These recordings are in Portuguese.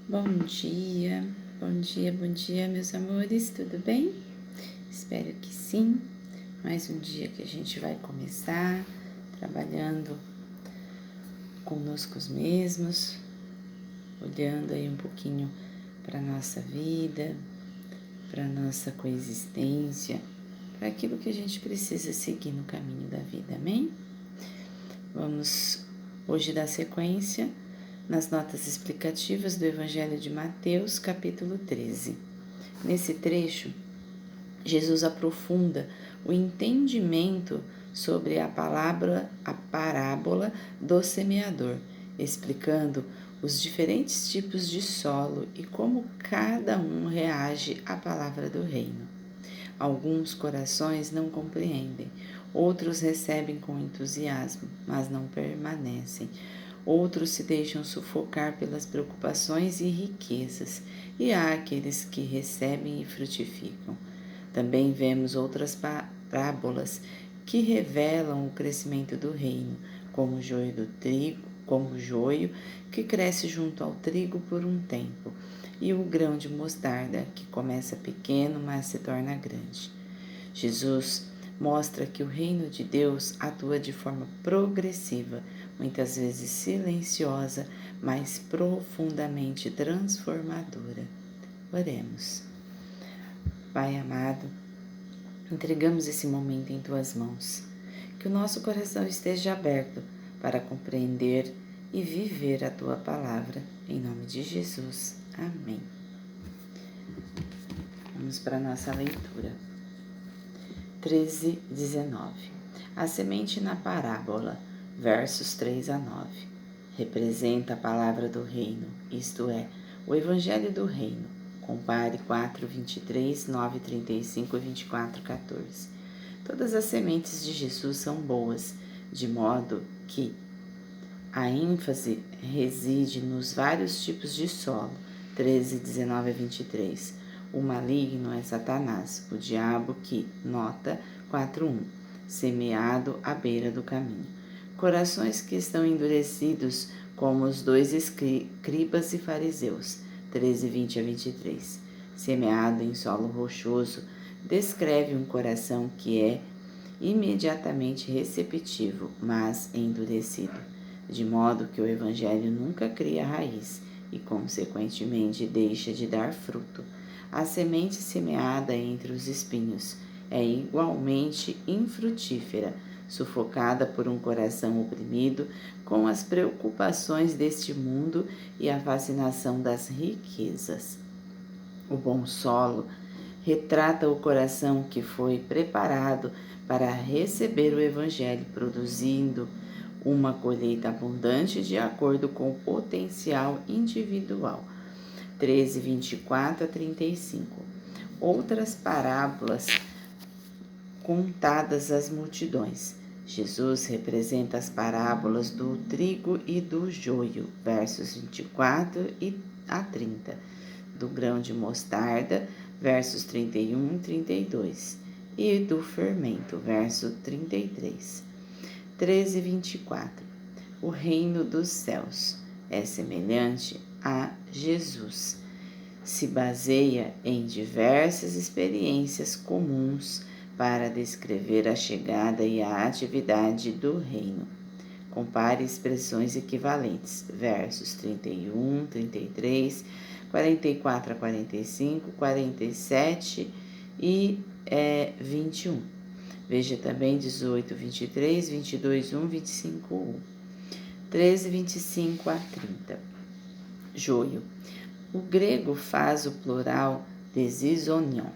Bom dia, bom dia, meus amores, tudo bem? Espero que sim. Mais um dia que a gente vai começar trabalhando conosco mesmos, olhando aí um pouquinho para a nossa vida, para a nossa coexistência, para aquilo que a gente precisa seguir no caminho da vida, amém? Vamos hoje dar sequência nas notas explicativas do Evangelho de Mateus, capítulo 13. Nesse trecho, Jesus aprofunda o entendimento sobre a parábola do semeador, explicando os diferentes tipos de solo e como cada um reage à palavra do reino. Alguns corações não compreendem, outros recebem com entusiasmo, mas não permanecem. Outros se deixam sufocar pelas preocupações e riquezas, e há aqueles que recebem e frutificam. Também vemos outras parábolas que revelam o crescimento do reino, como o joio do trigo, como o joio que cresce junto ao trigo por um tempo, e o grão de mostarda que começa pequeno, mas se torna grande. Jesus mostra que o reino de Deus atua de forma progressiva, muitas vezes silenciosa, mas profundamente transformadora. Oremos. Pai amado, entregamos esse momento em Tuas mãos. Que o nosso coração esteja aberto para compreender e viver a Tua palavra. Em nome de Jesus. Amém. Vamos para a nossa leitura. 13:19. A semente na parábola, versos 3 a 9. Representa a palavra do reino, isto é, o evangelho do reino. Compare 4:23, 9:35 e 24:14. Todas as sementes de Jesus são boas, de modo que a ênfase reside nos vários tipos de solo. 13:19 a 23. O maligno é Satanás, o diabo que, nota 4:1, semeado à beira do caminho. Corações que estão endurecidos como os dois escribas e fariseus. 13:20 a 23. Semeado em solo rochoso, descreve um coração que é imediatamente receptivo, mas endurecido, de modo que o Evangelho nunca cria raiz e, consequentemente, deixa de dar fruto. A semente semeada entre os espinhos é igualmente infrutífera, sufocada por um coração oprimido com as preocupações deste mundo e a fascinação das riquezas. O bom solo retrata o coração que foi preparado para receber o Evangelho, produzindo uma colheita abundante de acordo com o potencial individual. 13:24 a 35. Outras parábolas contadas às multidões. Jesus representa as parábolas do trigo e do joio, versos 24 a 30, do grão de mostarda, versos 31 e 32, e do fermento, verso 33. 13:24. O reino dos céus é semelhante a Jesus. Se baseia em diversas experiências comuns para descrever a chegada e a atividade do reino. Compare expressões equivalentes, versos 31, 33, 44 a 45, 47 e 21. Veja também 18, 23, 22, 1, 25, 1. 13, 25 a 30. Joio. O grego faz o plural de zizonion.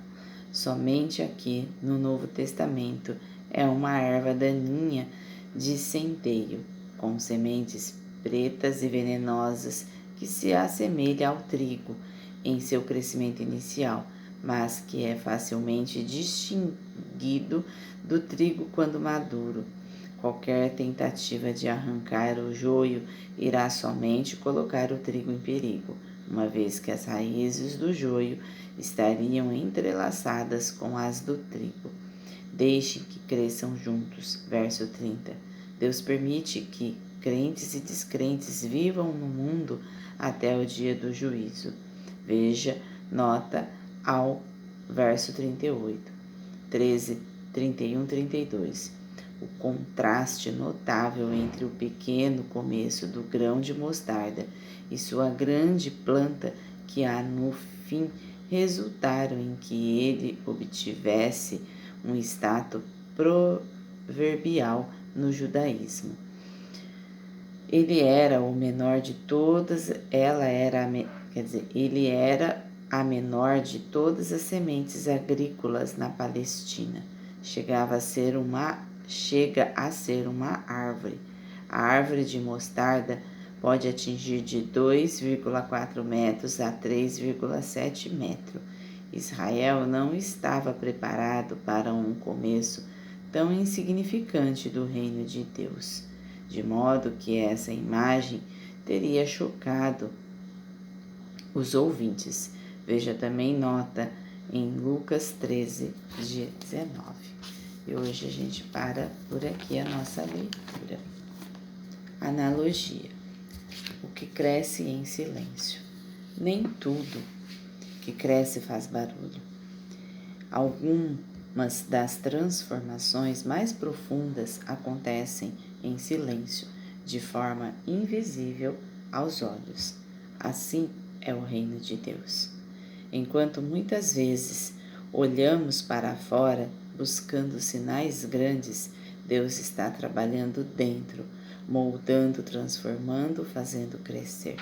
Somente aqui no Novo Testamento é uma erva daninha de centeio, com sementes pretas e venenosas que se assemelha ao trigo em seu crescimento inicial, mas que é facilmente distinguido do trigo quando maduro. Qualquer tentativa de arrancar o joio irá somente colocar o trigo em perigo, uma vez que as raízes do joio estariam entrelaçadas com as do trigo. Deixe que cresçam juntos. Verso 30. Deus permite que crentes e descrentes, vivam no mundo até o dia do juízo. Veja, nota ao verso 38, 13, 31, 32. O contraste notável entre o pequeno começo do grão de mostarda e sua grande planta que há no fim resultaram em que ele obtivesse um status proverbial no judaísmo. Ele era o menor de todas, ele era a menor de todas as sementes agrícolas na Palestina. Chega a ser uma árvore. A árvore de mostarda pode atingir de 2,4 metros a 3,7 metros. Israel não estava preparado para um começo tão insignificante do reino de Deus, de modo que essa imagem teria chocado os ouvintes. Veja também nota em Lucas 13, 19. E hoje a gente para por aqui a nossa leitura. Analogia. O que cresce em silêncio. Nem tudo que cresce faz barulho. Algumas das transformações mais profundas acontecem em silêncio, de forma invisível aos olhos. Assim é o reino de Deus. Enquanto muitas vezes olhamos para fora buscando sinais grandes, Deus está trabalhando dentro, moldando, transformando, fazendo crescer.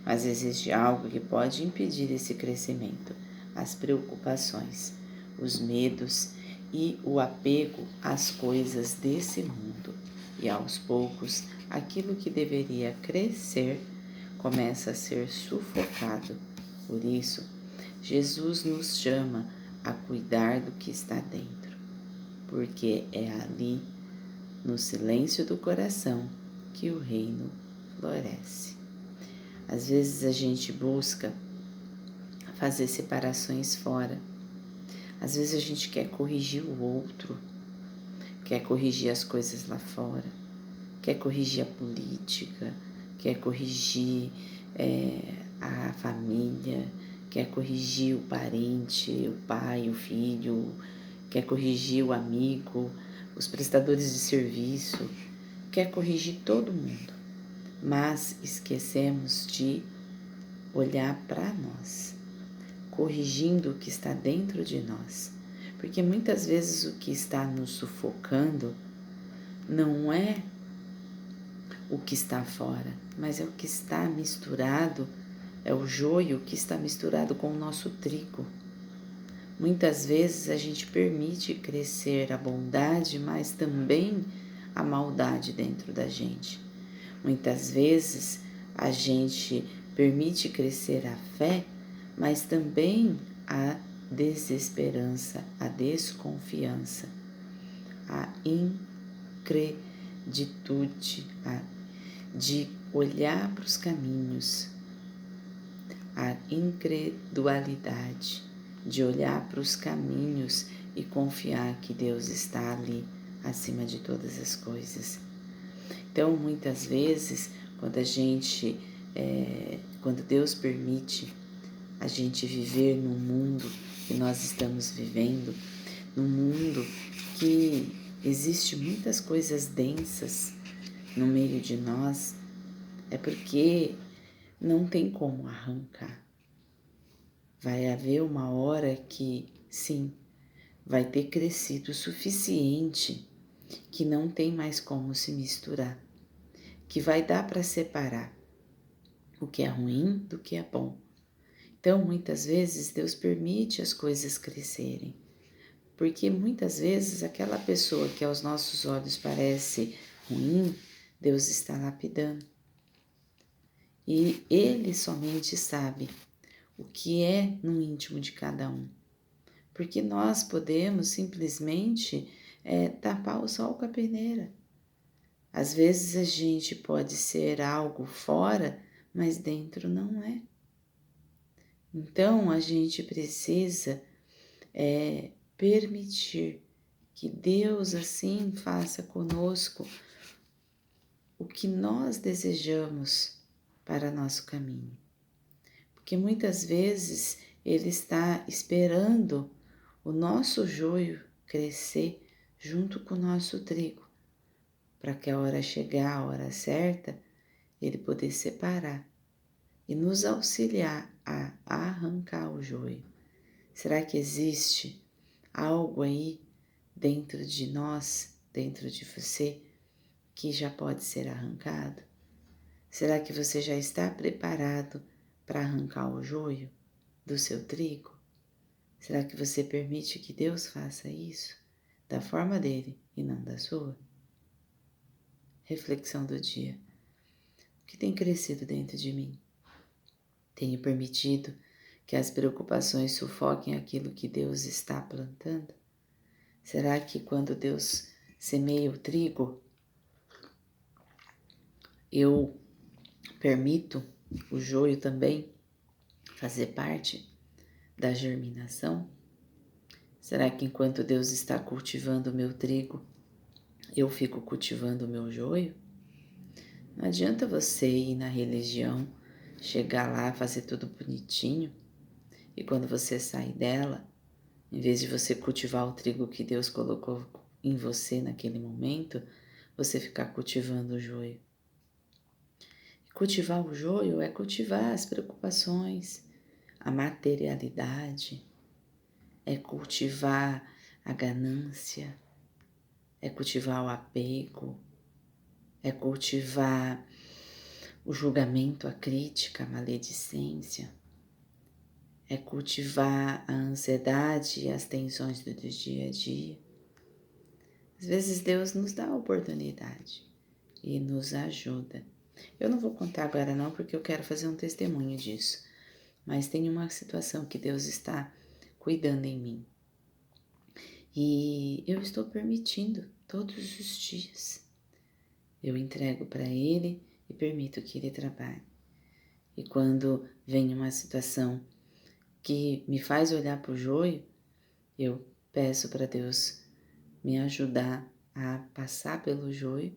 Mas existe algo que pode impedir esse crescimento: as preocupações, os medos e o apego às coisas desse mundo. E aos poucos, aquilo que deveria crescer começa a ser sufocado. Por isso, Jesus nos chama a cuidar do que está dentro, porque é ali, no silêncio do coração, que o reino floresce. Às vezes a gente busca fazer separações fora. Às vezes a gente quer corrigir o outro, quer corrigir as coisas lá fora, quer corrigir a política, quer corrigir a família, quer corrigir o parente, o pai, o filho, quer corrigir o amigo, os prestadores de serviço, quer corrigir todo mundo. Mas esquecemos de olhar para nós, corrigindo o que está dentro de nós. Porque muitas vezes o que está nos sufocando não é o que está fora, mas é o que está misturado, é o joio que está misturado com o nosso trigo. Muitas vezes a gente permite crescer a bondade, mas também a maldade dentro da gente. Muitas vezes a gente permite crescer a fé, mas também a desesperança, a desconfiança, a increditude, de olhar para os caminhos, a incredulidade, de olhar para os caminhos e confiar que Deus está ali acima de todas as coisas. Então, muitas vezes, quando Deus permite a gente viver no mundo que nós estamos vivendo, num mundo que existe muitas coisas densas no meio de nós, é porque não tem como arrancar. Vai haver uma hora que, sim, vai ter crescido o suficiente que não tem mais como se misturar, que vai dar para separar o que é ruim do que é bom. Então, muitas vezes, Deus permite as coisas crescerem, porque muitas vezes aquela pessoa que aos nossos olhos parece ruim, Deus está lapidando. E Ele somente sabe o que é no íntimo de cada um, porque nós podemos simplesmente tapar o sol com a peneira. Às vezes a gente pode ser algo fora, mas dentro não é. Então a gente precisa permitir que Deus assim faça conosco o que nós desejamos para nosso caminho. Porque muitas vezes Ele está esperando o nosso joio crescer junto com o nosso trigo, para que a hora chegar, a hora certa, Ele poder separar e nos auxiliar a arrancar o joio. Será que existe algo aí dentro de nós, dentro de você, que já pode ser arrancado? Será que você já está preparado para arrancar o joio do seu trigo? Será que você permite que Deus faça isso da forma dele e não da sua? Reflexão do dia. O que tem crescido dentro de mim? Tenho permitido que as preocupações sufoquem aquilo que Deus está plantando? Será que quando Deus semeia o trigo, eu permito o joio também fazer parte da germinação? Será que enquanto Deus está cultivando o meu trigo, eu fico cultivando o meu joio? Não adianta você ir na religião, chegar lá, fazer tudo bonitinho, e quando você sair dela, em vez de você cultivar o trigo que Deus colocou em você naquele momento, você ficar cultivando o joio. Cultivar o joio é cultivar as preocupações, a materialidade, é cultivar a ganância, é cultivar o apego, é cultivar o julgamento, a crítica, a maledicência, é cultivar a ansiedade e as tensões do dia a dia. Às vezes Deus nos dá a oportunidade e nos ajuda. Eu não vou contar agora não, porque eu quero fazer um testemunho disso, mas tem uma situação que Deus está cuidando em mim. E eu estou permitindo todos os dias. Eu entrego para Ele e permito que Ele trabalhe. E quando vem uma situação que me faz olhar para o joio, eu peço para Deus me ajudar a passar pelo joio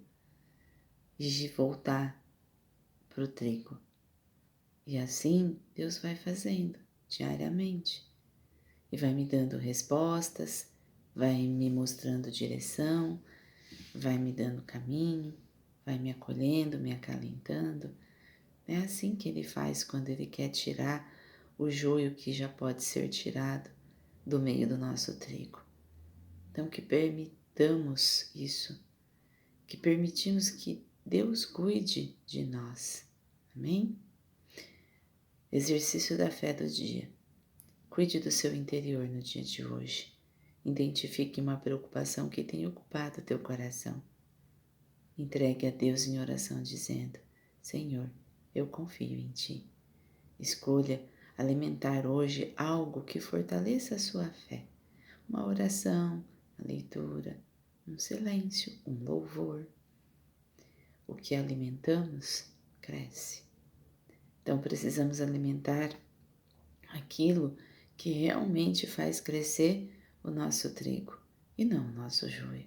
e voltar para o trigo. E assim Deus vai fazendo diariamente e vai me dando respostas, vai me mostrando direção, vai me dando caminho, vai me acolhendo, me acalentando. É assim que Ele faz quando Ele quer tirar o joio que já pode ser tirado do meio do nosso trigo. Então que permitamos isso, que permitimos que Deus cuide de nós. Amém? Exercício da fé do dia. Cuide do seu interior no dia de hoje. Identifique uma preocupação que tem ocupado teu coração. Entregue a Deus em oração dizendo: Senhor, eu confio em Ti. Escolha alimentar hoje algo que fortaleça a sua fé. Uma oração, uma leitura, um silêncio, um louvor. O que alimentamos, cresce. Então precisamos alimentar aquilo que realmente faz crescer o nosso trigo e não o nosso joio.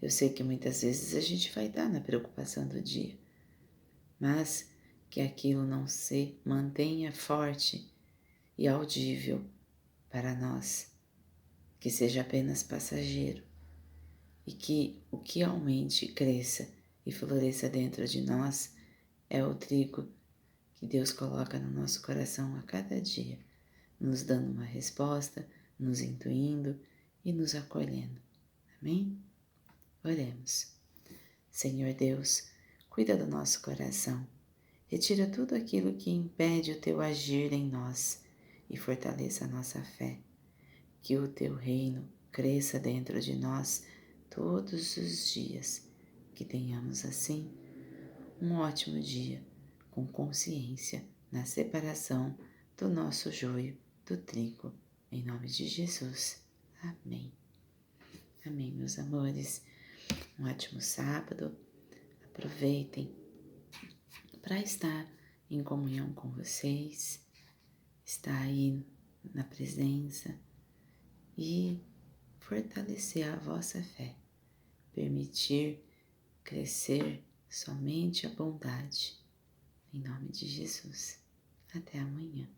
Eu sei que muitas vezes a gente vai estar na preocupação do dia, mas que aquilo não se mantenha forte e audível para nós, que seja apenas passageiro e que o que aumente, cresça e floresça dentro de nós é o trigo que Deus coloca no nosso coração a cada dia, nos dando uma resposta, nos intuindo e nos acolhendo. Amém? Oremos. Senhor Deus, cuida do nosso coração. Retira tudo aquilo que impede o Teu agir em nós e fortaleça a nossa fé. Que o Teu reino cresça dentro de nós todos os dias. Que tenhamos assim um ótimo dia, com consciência na separação do nosso joio do trigo. Em nome de Jesus. Amém. Amém, meus amores. Um ótimo sábado. Aproveitem para estar em comunhão com vocês, estar aí na presença e fortalecer a vossa fé, permitir crescer somente a bondade. Em nome de Jesus. Até amanhã.